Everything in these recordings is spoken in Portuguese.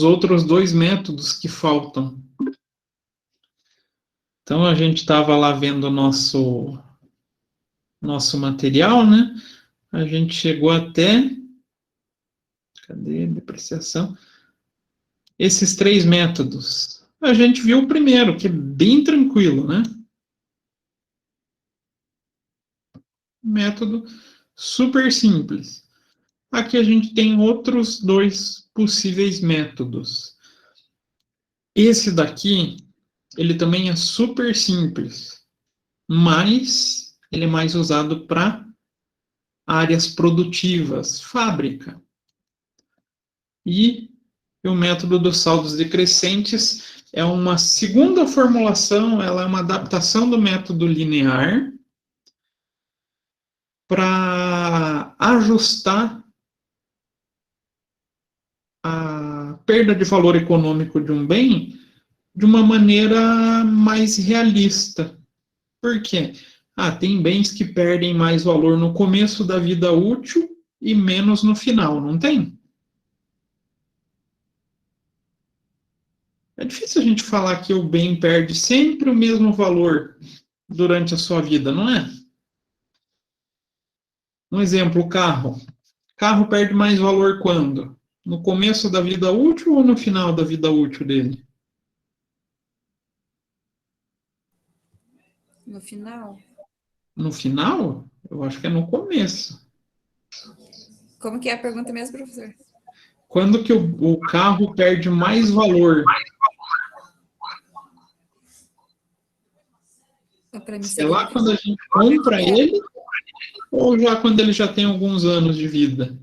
outros dois métodos que faltam. Então, a gente estava lá vendo o nosso material, né? A gente chegou até... Cadê? Depreciação. Esses três métodos. A gente viu o primeiro, que é bem tranquilo, né? Método super simples. Aqui a gente tem outros dois possíveis métodos. Esse daqui, ele também é super simples, mas ele é mais usado para áreas produtivas, fábrica. E o método dos saldos decrescentes é uma segunda formulação, ela é uma adaptação do método linear para ajustar a perda de valor econômico de um bem de uma maneira mais realista. Por quê? Tem bens que perdem mais valor no começo da vida útil e menos no final, não tem? É difícil a gente falar que o bem perde sempre o mesmo valor durante a sua vida, não é? Um exemplo, o carro. O carro perde mais valor quando? No começo da vida útil ou no final da vida útil dele? No final? No final? Eu acho que é no começo. Como que é a pergunta mesmo, professor? Quando que o carro perde mais valor? É lá quando a gente compra ele ou já quando ele já tem alguns anos de vida?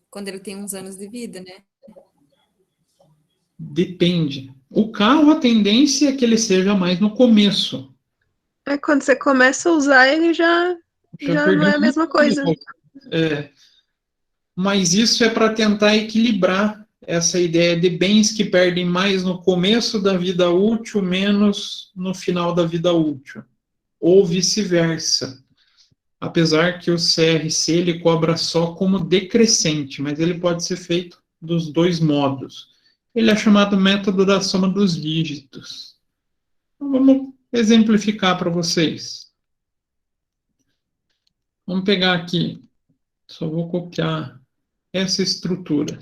Quando ele tem uns anos de vida, né? Depende. O carro, a tendência é que ele seja mais no começo. Quando você começa a usar, ele já não é a mesma coisa. Mas isso é para tentar equilibrar essa ideia de bens que perdem mais no começo da vida útil, menos no final da vida útil. Ou vice-versa. Apesar que o CRC ele cobra só como decrescente, mas ele pode ser feito dos dois modos. Ele é chamado método da soma dos dígitos. Então, vamos exemplificar para vocês. Vamos pegar aqui, só vou copiar essa estrutura.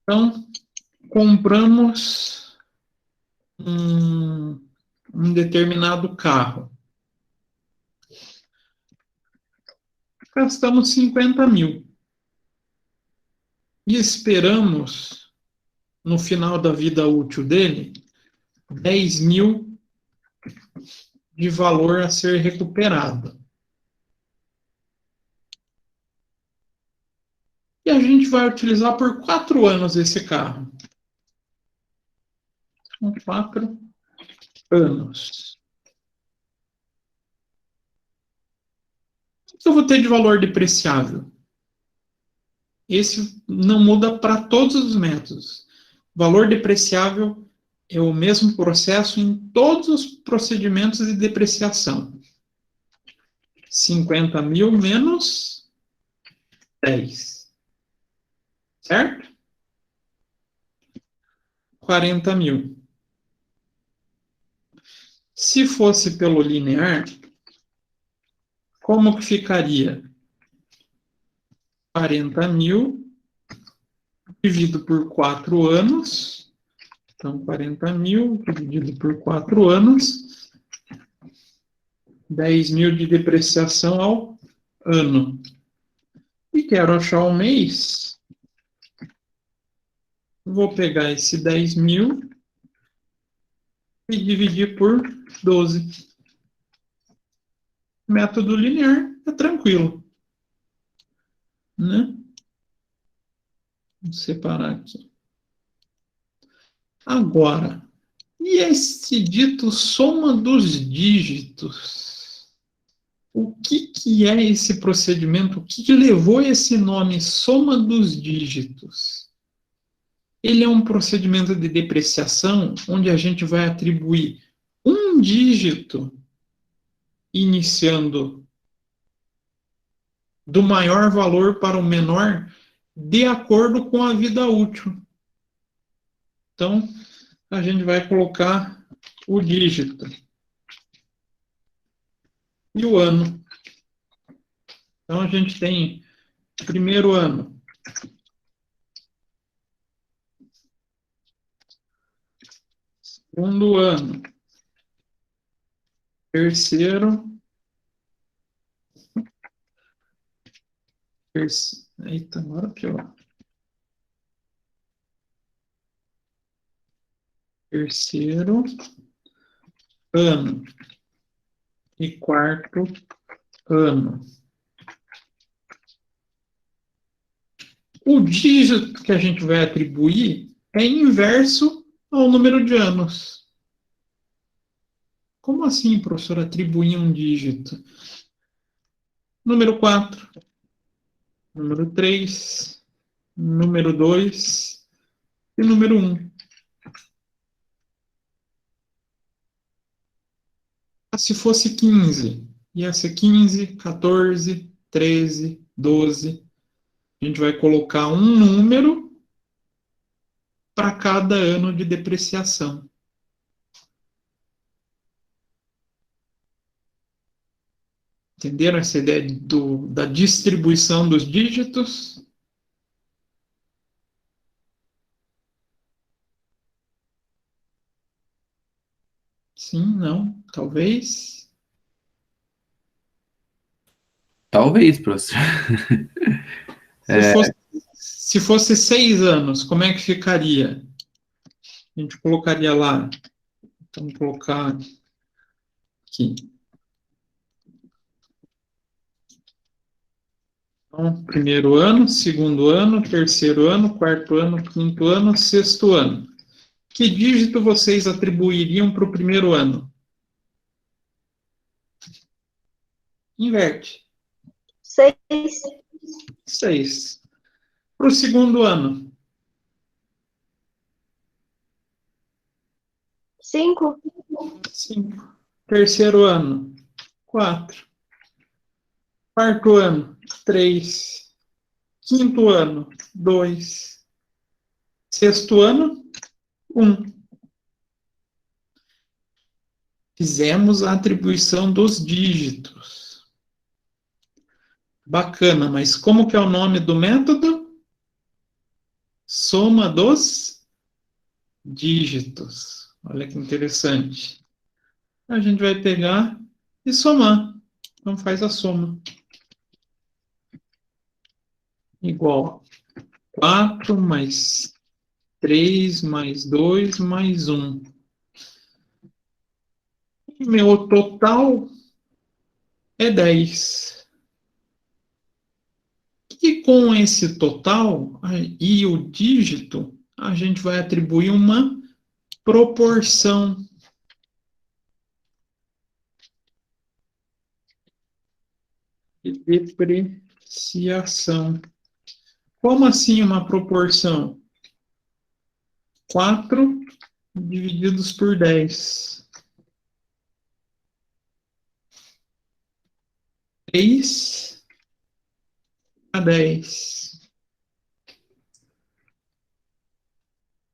Então, compramos um determinado carro. Gastamos 50 mil. E esperamos, no final da vida útil dele, 10 mil de valor a ser recuperado. E a gente vai utilizar por 4 anos esse carro. São 4 anos. O que eu vou ter de valor depreciável? Esse não muda para todos os métodos. Valor depreciável é o mesmo processo em todos os procedimentos de depreciação. 50 mil menos 10. Certo? 40 mil. Se fosse pelo linear, como que ficaria? 40 mil dividido por 4 anos. Então, 40 mil dividido por 4 anos. 10 mil de depreciação ao ano. E quero achar o mês. Vou pegar esse 10 mil e dividir por 12. Método linear é tranquilo. Né? Vou separar aqui. Agora, e esse dito soma dos dígitos? O que é esse procedimento? O que levou esse nome soma dos dígitos? Ele é um procedimento de depreciação onde a gente vai atribuir um dígito iniciando do maior valor para o menor, de acordo com a vida útil. Então, a gente vai colocar o dígito e o ano. Então, a gente tem primeiro ano, segundo ano, terceiro, eita, agora pior. Terceiro ano e quarto ano. O dígito que a gente vai atribuir é inverso ao número de anos. Como assim, professor, atribuir um dígito? Número 4, número 3, número 2 e número 1. Se fosse 15, ia ser 15, 14, 13, 12. A gente vai colocar um número para cada ano de depreciação. Entenderam essa ideia da distribuição dos dígitos? Sim, não, talvez. Talvez, professor. Se fosse 6 anos, como é que ficaria? A gente colocaria lá. Vamos colocar aqui. Então, primeiro ano, segundo ano, terceiro ano, quarto ano, quinto ano, sexto ano. Que dígito vocês atribuiriam para o primeiro ano? Inverte. 6. 6. Para o segundo ano? 5. 5. Terceiro ano? 4. Quarto ano? 3. Quinto ano? 2. Sexto ano? 1. Fizemos a atribuição dos dígitos. Bacana, mas como que é o nome do método? Soma dos dígitos. Olha que interessante. A gente vai pegar e somar. Então faz a soma. Igual 4 mais 3 mais 2 mais 1. Meu total é 10. E com esse total e o dígito, a gente vai atribuir uma proporção. De depreciação. Como assim uma proporção? 4 divididos por 10. 3 a 10.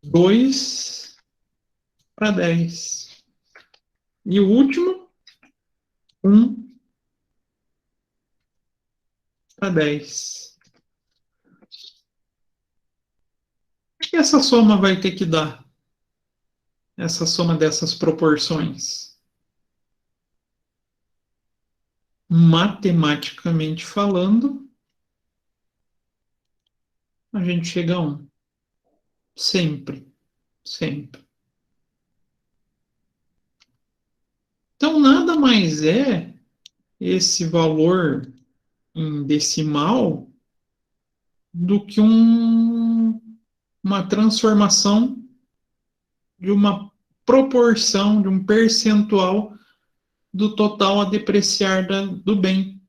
2 para 10. E o último, 1 para 10. O que essa soma vai ter que dar? Essa soma dessas proporções? Matematicamente falando, a gente chega a 1. Sempre. Sempre. Então, nada mais é esse valor em decimal do que uma transformação de uma proporção, de um percentual do total a depreciar do bem.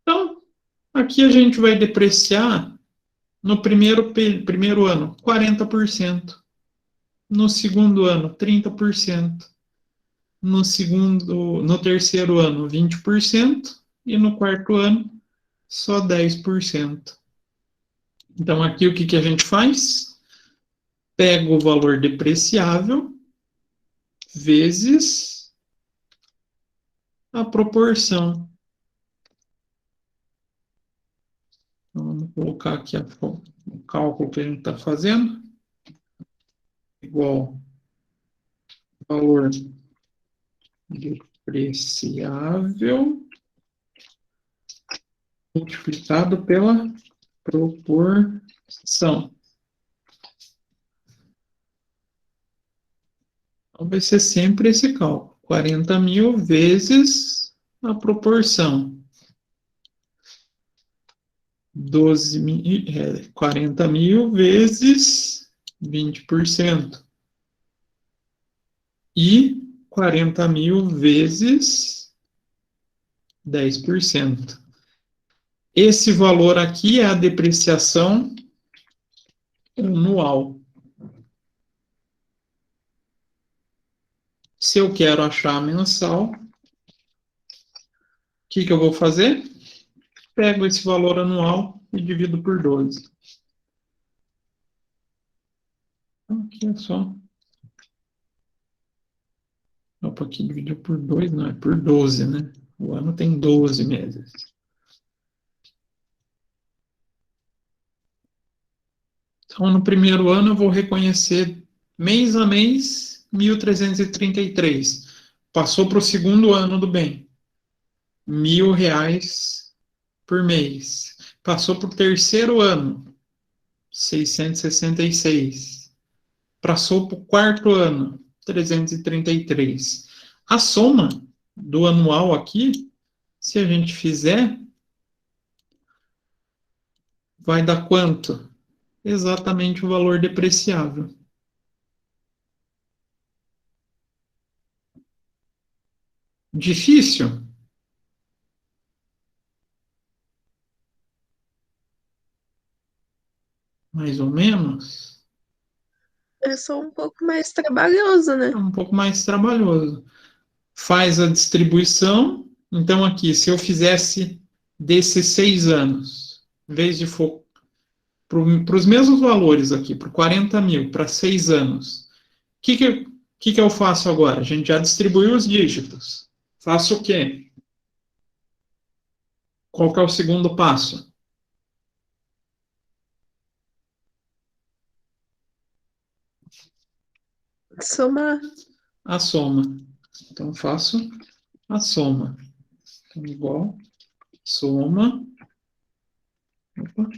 Então, aqui a gente vai depreciar no primeiro ano 40%, no segundo ano 30%, no terceiro ano 20% e no quarto ano, só 10%. Então, aqui o que a gente faz? Pega o valor depreciável vezes a proporção. Então, vamos colocar aqui o cálculo que a gente está fazendo. Igual valor depreciável multiplicado pela proporção. Então, vai ser sempre esse cálculo. 40 mil vezes a proporção. 40 mil vezes 20%. E 40 mil vezes 10%. Esse valor aqui é a depreciação anual. Se eu quero achar mensal, o que eu vou fazer? Pego esse valor anual e divido por 12. Aqui é só... Opa, aqui dividiu por 2, não, é por 12, né? O ano tem 12 meses. Então, no primeiro ano, eu vou reconhecer mês a mês 1.333. Passou para o segundo ano do bem. R$ 1.000 por mês. Passou para o terceiro ano. 666. Passou para o quarto ano. 333. A soma do anual aqui, se a gente fizer, vai dar quanto? Exatamente o valor depreciável. Difícil? Mais ou menos? É só um pouco mais trabalhoso, né? É um pouco mais trabalhoso. Faz a distribuição. Então, aqui, se eu fizesse desses 6 anos, em vez de for para os mesmos valores aqui, para 40 mil, para 6 anos, o que eu faço agora? A gente já distribuiu os dígitos. Faço o quê? Qual que é o segundo passo? Somar. A soma. Então, faço a soma. Então, igual, soma. Opa.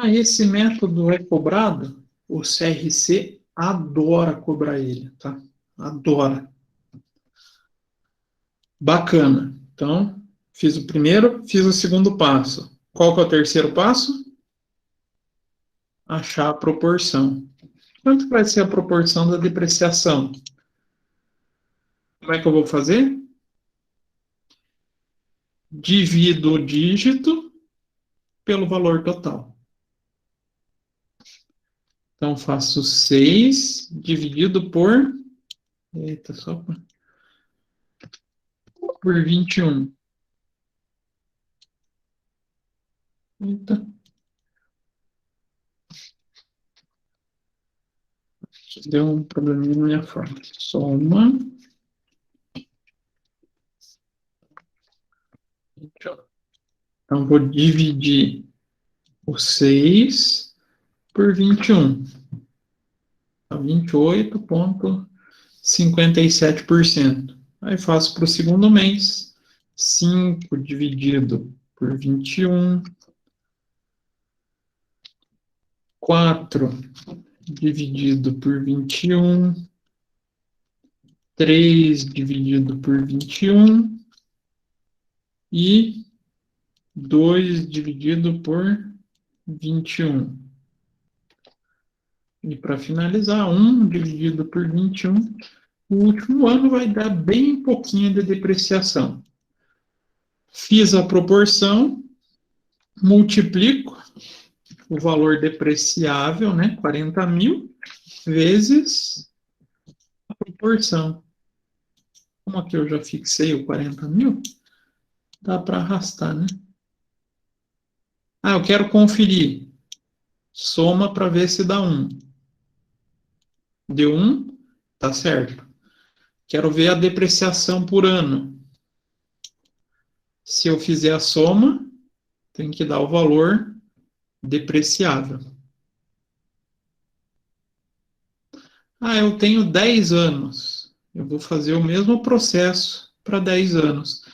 Esse método é cobrado? O CRC adora cobrar ele, tá? Adora. Bacana. Então, fiz o primeiro, fiz o segundo passo. Qual que é o terceiro passo? Achar a proporção. Quanto vai ser a proporção da depreciação? Como é que eu vou fazer? Divido o dígito pelo valor total. Então, faço 6 dividido por... Eita, só por 21. Eita. Deu um probleminha na minha forma. Soma. Então, vou dividir o 6 por 21. 28,57%. Aí faço para o segundo mês. 5 dividido por 21. 4 dividido por 21. 3 dividido por 21. E 2 dividido por 21. E para finalizar, 1 dividido por 21. O último ano vai dar bem pouquinho de depreciação. Fiz a proporção, multiplico o valor depreciável, né, 40 mil, vezes a proporção. Como aqui eu já fixei o 40.000, dá para arrastar, né? Ah, eu quero conferir. Soma para ver se dá 1. Deu 1, tá certo. Quero ver a depreciação por ano. Se eu fizer a soma, tem que dar o valor depreciável. Ah, eu tenho 10 anos. Eu vou fazer o mesmo processo para 10 anos.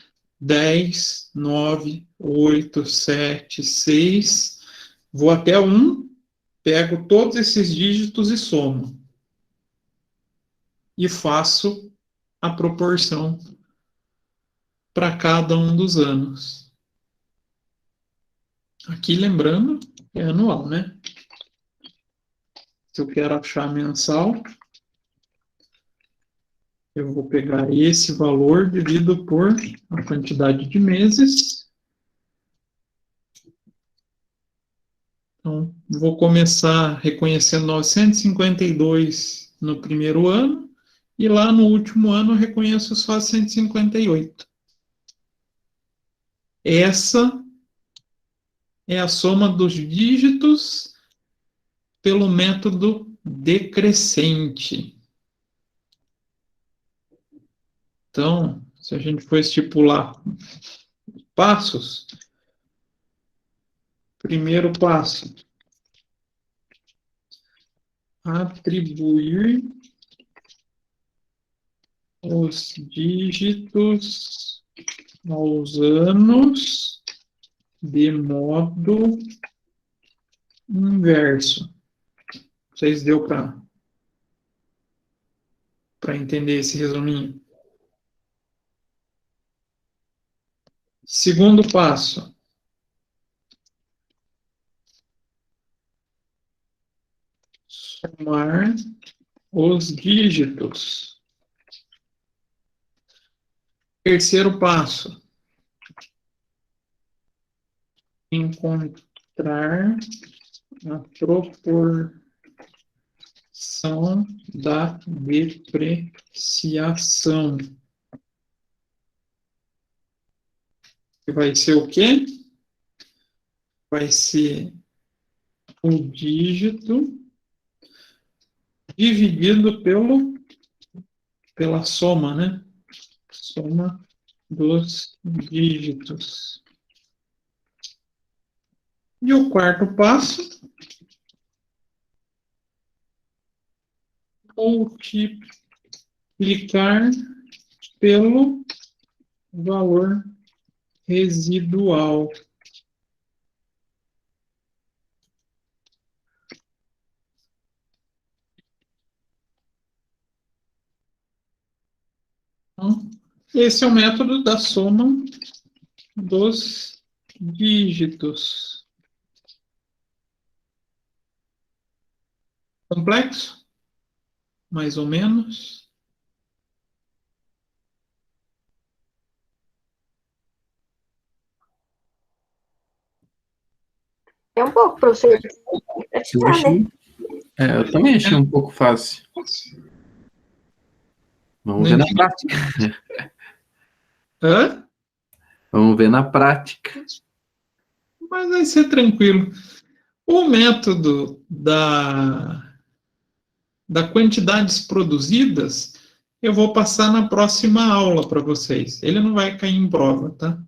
10, 9, 8, 7, 6. Vou até 1, pego todos esses dígitos e somo. E faço a proporção para cada um dos anos. Aqui, lembrando, é anual, né? Se eu quero achar mensal, eu vou pegar esse valor dividido por a quantidade de meses. Então, vou começar reconhecendo 952 no primeiro ano, e lá no último ano eu reconheço só 158. Essa é a soma dos dígitos pelo método decrescente. Então, se a gente for estipular passos, primeiro passo, atribuir os dígitos aos anos de modo inverso. Vocês deu para entender esse resuminho? Segundo passo, somar os dígitos. Terceiro passo, encontrar a proporção da depreciação. Que vai ser o quê? Vai ser o dígito dividido pela soma, né? Soma dos dígitos. E o quarto passo, multiplicar pelo valor residual. Então, esse é o método da soma dos dígitos. Complexo? Mais ou menos. É um pouco, professor. Eu achei, eu também achei um pouco fácil. Vamos ver na prática. Hã? Vamos ver na prática. Mas vai ser tranquilo. O método da quantidades produzidas, eu vou passar na próxima aula para vocês. Ele não vai cair em prova, tá?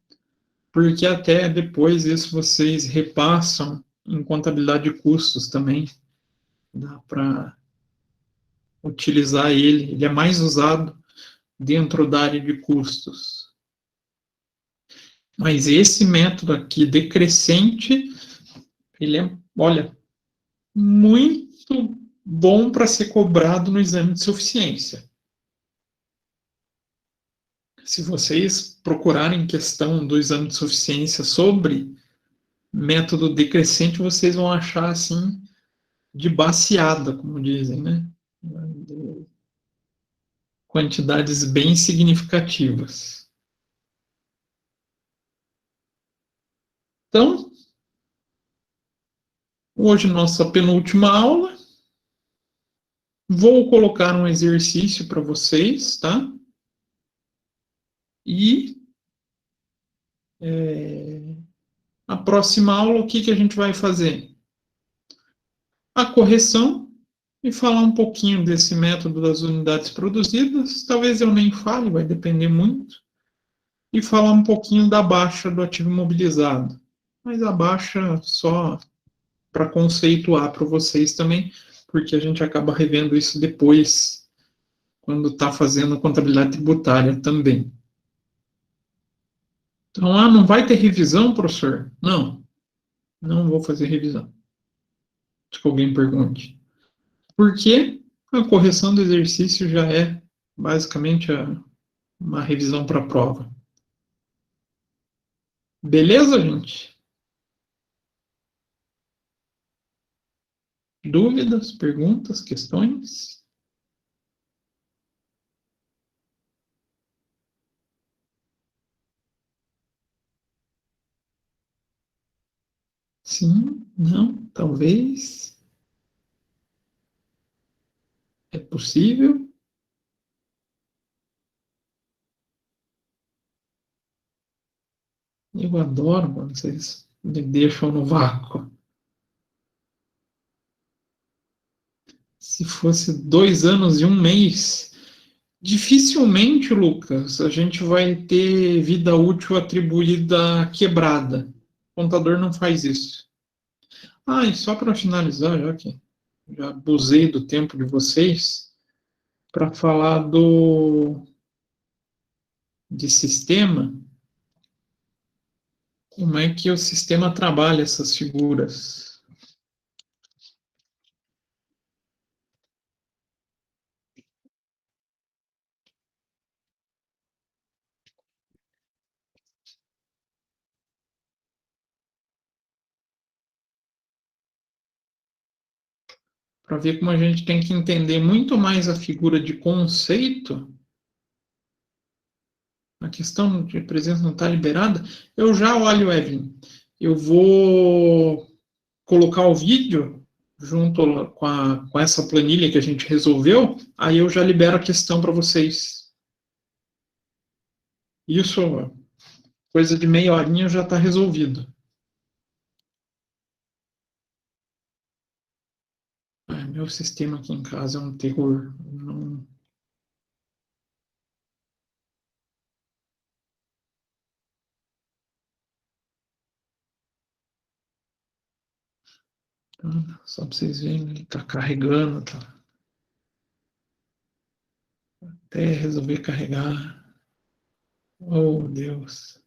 Porque até depois isso vocês repassam em contabilidade de custos também. Dá para utilizar ele. Ele é mais usado dentro da área de custos. Mas esse método aqui, decrescente, ele é, olha, muito bom para ser cobrado no exame de suficiência. Se vocês procurarem questão do exame de suficiência sobre método decrescente, vocês vão achar assim de baseada, como dizem, né? Quantidades bem significativas. Então, hoje nossa penúltima aula. Vou colocar um exercício para vocês, tá? E na próxima aula, o que a gente vai fazer? A correção e falar um pouquinho desse método das unidades produzidas. Talvez eu nem fale, vai depender muito. E falar um pouquinho da baixa do ativo imobilizado. Mas a baixa só para conceituar para vocês também, porque a gente acaba revendo isso depois, quando está fazendo a contabilidade tributária também. Então, não vai ter revisão, professor? Não vou fazer revisão. Se alguém pergunte. Porque a correção do exercício já é basicamente uma revisão para a prova. Beleza, gente? Dúvidas, perguntas, questões? Sim, não, talvez. É possível. Eu adoro quando vocês me deixam no vácuo. Se fosse 2 anos e 1 mês, dificilmente, Lucas, a gente vai ter vida útil atribuída quebrada. O contador não faz isso. E só para finalizar, já que já abusei do tempo de vocês, para falar de sistema, como é que o sistema trabalha essas figuras? Para ver como a gente tem que entender muito mais a figura de conceito. A questão de presença não está liberada. Eu já olho, Evelyn. Eu vou colocar o vídeo junto com essa planilha que a gente resolveu. Aí eu já libero a questão para vocês. Isso, coisa de meia horinha já está resolvido. Meu sistema aqui em casa é um terror. Não... Só para vocês verem, ele está carregando, tá? Até resolver carregar. Oh, Deus.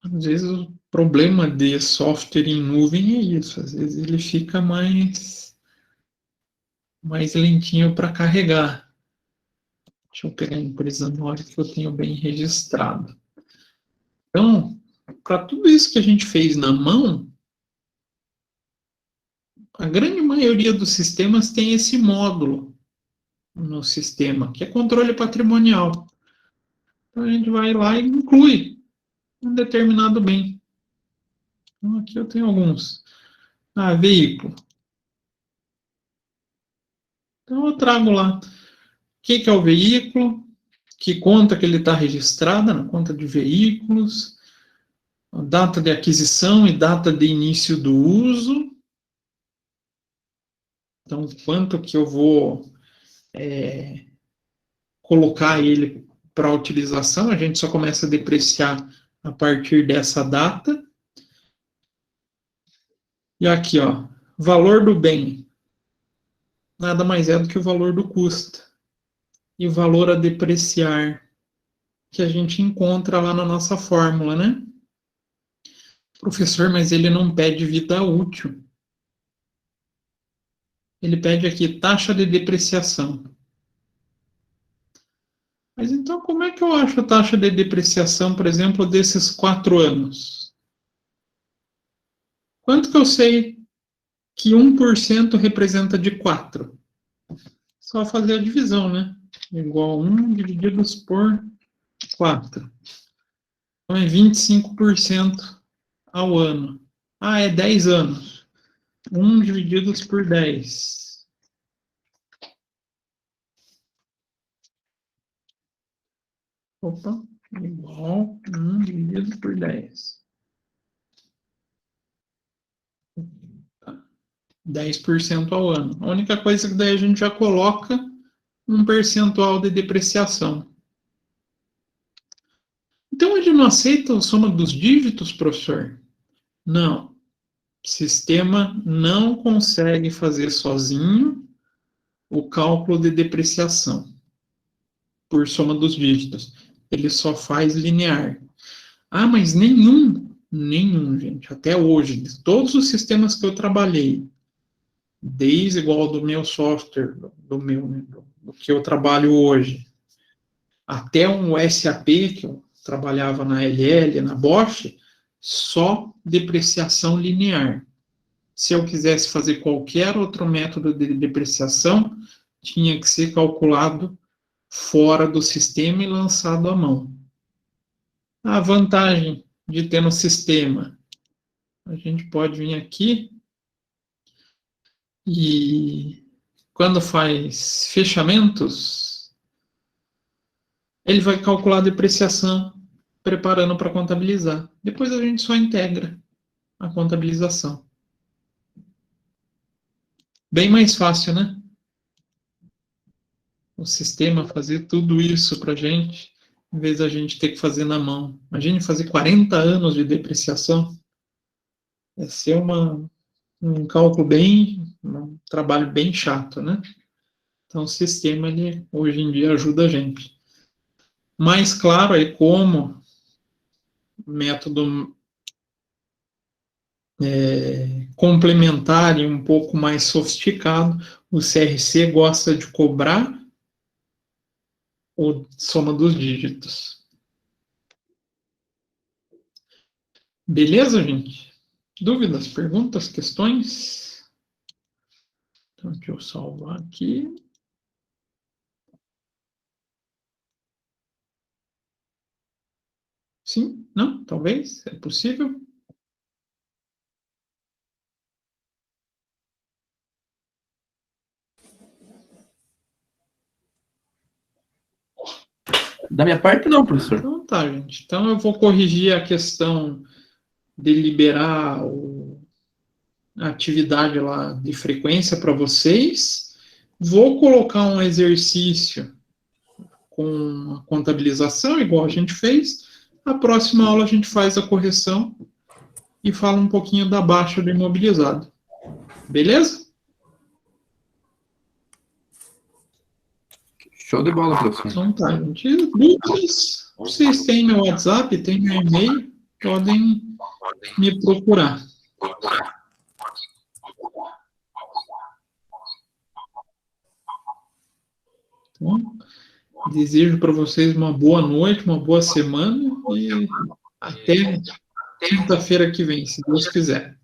Às vezes o problema de software em nuvem é isso. Às vezes ele fica mais lentinho para carregar. Deixa eu pegar a empresa nova que eu tenho bem registrado. Então, para tudo isso que a gente fez na mão, a grande maioria dos sistemas tem esse módulo no sistema, que é controle patrimonial. Então, a gente vai lá e inclui um determinado bem. Então, aqui eu tenho alguns. Veículo. Então, eu trago lá o que é o veículo, que conta que ele está registrada na conta de veículos, a data de aquisição e data de início do uso. Então, quanto que eu vou colocar ele para utilização, a gente só começa a depreciar a partir dessa data. E aqui, ó, valor do bem. Nada mais é do que o valor do custo. E o valor a depreciar, que a gente encontra lá na nossa fórmula, né? Professor, mas ele não pede vida útil. Ele pede aqui taxa de depreciação. Mas então, como é que eu acho a taxa de depreciação, por exemplo, desses 4 anos? Quanto que eu sei que 1% representa de 4? Só fazer a divisão, né? Igual 1 divididos por 4. Então, é 25% ao ano. Ah, é 10 anos. 1 divididos por 10. Opa, igual 1 dividido por 10. 10% ao ano. A única coisa que daí a gente já coloca um percentual de depreciação. Então, ele não aceita a soma dos dígitos, professor? Não. O sistema não consegue fazer sozinho o cálculo de depreciação por soma dos dígitos. Ele só faz linear. Ah, mas nenhum, gente, até hoje, de todos os sistemas que eu trabalhei, desde igual do meu software, do que eu trabalho hoje, até um SAP, que eu trabalhava na LL, na Bosch, só depreciação linear. Se eu quisesse fazer qualquer outro método de depreciação, tinha que ser calculado fora do sistema e lançado à mão. A vantagem de ter no sistema, a gente pode vir aqui e quando faz fechamentos, ele vai calcular a depreciação, preparando para contabilizar. Depois a gente só integra a contabilização. Bem mais fácil, né? O sistema fazer tudo isso para a gente, em vez da gente ter que fazer na mão. Imagine fazer 40 anos de depreciação. Vai ser um cálculo um trabalho bem chato, né? Então, o sistema, ele, hoje em dia, ajuda a gente. Mais claro, aí como método complementar e um pouco mais sofisticado, o CRC gosta de cobrar a soma dos dígitos. Beleza, gente? Dúvidas, perguntas, questões? Então, deixa eu salvar aqui. Sim? Não? Talvez? É possível? Da minha parte, não, professor. Então tá, gente. Então eu vou corrigir a questão de liberar a atividade lá de frequência para vocês. Vou colocar um exercício com a contabilização, igual a gente fez. A próxima aula a gente faz a correção e fala um pouquinho da baixa do imobilizado. Beleza? Show de bola, professor. Então tá, gente. Dúvidas? Vocês têm meu WhatsApp, têm meu e-mail, podem me procurar. Então, desejo para vocês uma boa noite, uma boa semana e até quinta-feira que vem, se Deus quiser.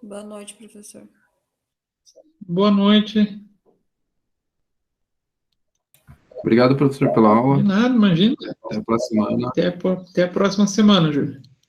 Boa noite, professor. Boa noite. Obrigado, professor, pela aula. De nada, imagina. Até a próxima semana. Até a próxima semana, Júlio.